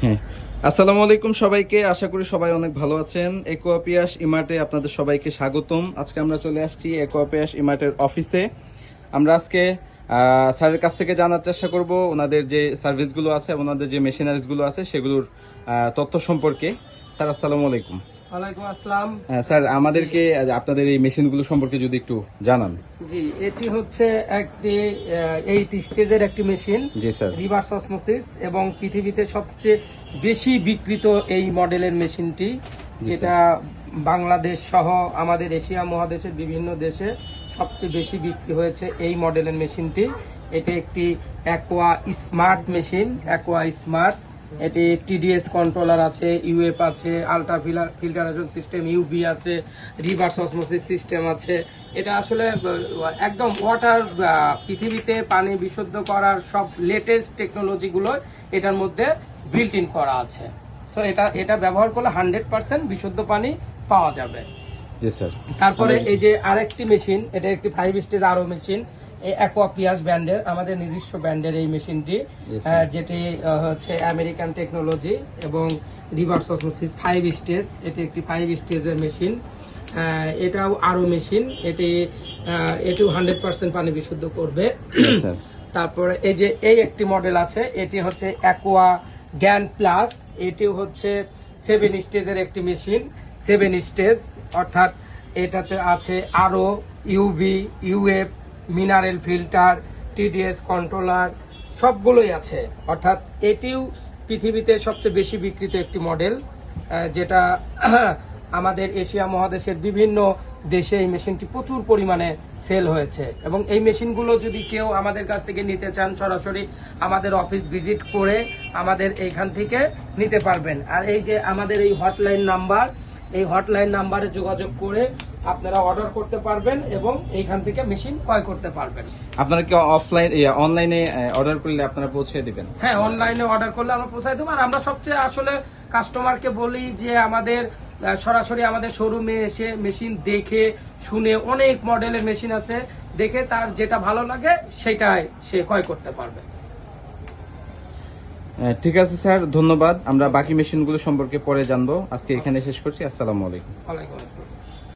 হ্যাঁ, আসসালামু আলাইকুম সবাইকে। আশা করি সবাই অনেক ভালো আছেন। একুয়াপিয়াস ইমার্টে আপনাদের সবাইকে স্বাগতম। আজকে আমরা চলে আসছি একুয়াপিয়াস ইমার্টের অফিসে। আমরা আজকে স্যারের কাছ থেকে জানার চেষ্টা করব ওনাদের যে সার্ভিসগুলো আছে, ওনাদের যে মেশিনারিজগুলো আছে সেগুলোর তথ্য সম্পর্কে। স্যার আসসালামু আলাইকুম। ওয়ালাইকুম আসসালাম। স্যার, আমাদেরকে আপনাদের এই মেশিনগুলো সম্পর্কে যদি একটু জানান। জি, এটি হচ্ছে একটি 8 স্টেজের একটি মেশিন। জি স্যার। রিভার্স অসমোসিস এবং পৃথিবীতে সবচেয়ে বেশি বিক্রিত এই মডেলের মেশিনটি, যেটা বাংলাদেশ সহ আমাদের এশিয়া মহাদেশের বিভিন্ন দেশে সবচেয়ে বেশি বিক্রি হয়েছে এই মডেলের মেশিনটি। এটি একটি aqua smart machine. Aqua smart, এটি টিডিএস কন্ট্রোলার আছে, ইউএফ আছে, আলট্রা ফিল্টারেশন সিস্টেম, ইউবি আছে, রিভার্স অসমোসিস সিস্টেম আছে। এটা আসলে একদম ওয়াটার, পৃথিবীতে পানি বিশুদ্ধ করার সব লেটেস্ট টেকনোলজিগুলো এটার মধ্যে বিল্ট ইন করা আছে। সো এটা ব্যবহার করলে 100% বিশুদ্ধ পানি পাওয়া যাবে। জি স্যার। তারপরে এই যে আরেকটি মেশিন, এটা একটি 5 স্টেজ আরো মেশিন, এই অ্যাকোয়াপিয়াস ব্র্যান্ডের, আমাদের নিজস্ব ব্র্যান্ডের এই মেশিনটি, যেটি হচ্ছে আমেরিকান টেকনোলজি এবং রিভার্স অসমোসিস 5 স্টেজ। এটি একটি 5 স্টেজের মেশিন। এটাও আরো মেশিন, এটিও 100% পানি বিশুদ্ধ করবে। তারপরে এই যে এই একটি মডেল আছে, এটি হচ্ছে অ্যাকোয়া গ্যান প্লাস। এটিও হচ্ছে 7 স্টেজের একটি মেশিন। 7 স্টেজ অর্থাৎ এটাতে আছে আরো UV, UF, mineral filter, TDS controller, সবগুলোই আছে। অর্থাৎ এটিও পৃথিবীতে সবচেয়ে বেশি বিক্রিত একটি মডেল, যেটা আমাদের এশিয়া মহাদেশের বিভিন্ন দেশে এই মেশিনটি প্রচুর পরিমাণে সেল হয়েছে। এবং এই মেশিনগুলো যদি কেউ আমাদের কাছ থেকে নিতে চান, সরাসরি আমাদের অফিস ভিজিট করে আমাদের এইখান থেকে নিতে পারবেন। আর এই যে আমাদের এই হটলাইন নাম্বার, এই হটলাইন নাম্বারে যোগাযোগ করে আপনারা অর্ডার করতে পারবেন এবং এইখান থেকে মেশিন ক্রয় করতে পারবেন। আপনারা কি অনলাইনে অর্ডার করলে আপনারা পৌঁছে দিবেন? হ্যাঁ, অনলাইনে অর্ডার করলে আমরা পৌঁছাই দেবো। আর আমরা সবচেয়ে আসলে কাস্টমারকে বলি যে আমাদের সরাসরি আমাদের শোরুমে এসে মেশিন দেখে শুনে, অনেক মডেলের মেশিন আছে, দেখে তার যেটা ভালো লাগে সেটাই সে ক্রয় করতে পারবে। ঠিক আছে স্যার, ধন্যবাদ। আমরা বাকি মেশিনগুলো সম্পর্কে পরে জানবো। আজকে এখানে শেষ করছি। আসসালামু আলাইকুম। ওয়ালাইকুম আসসালাম।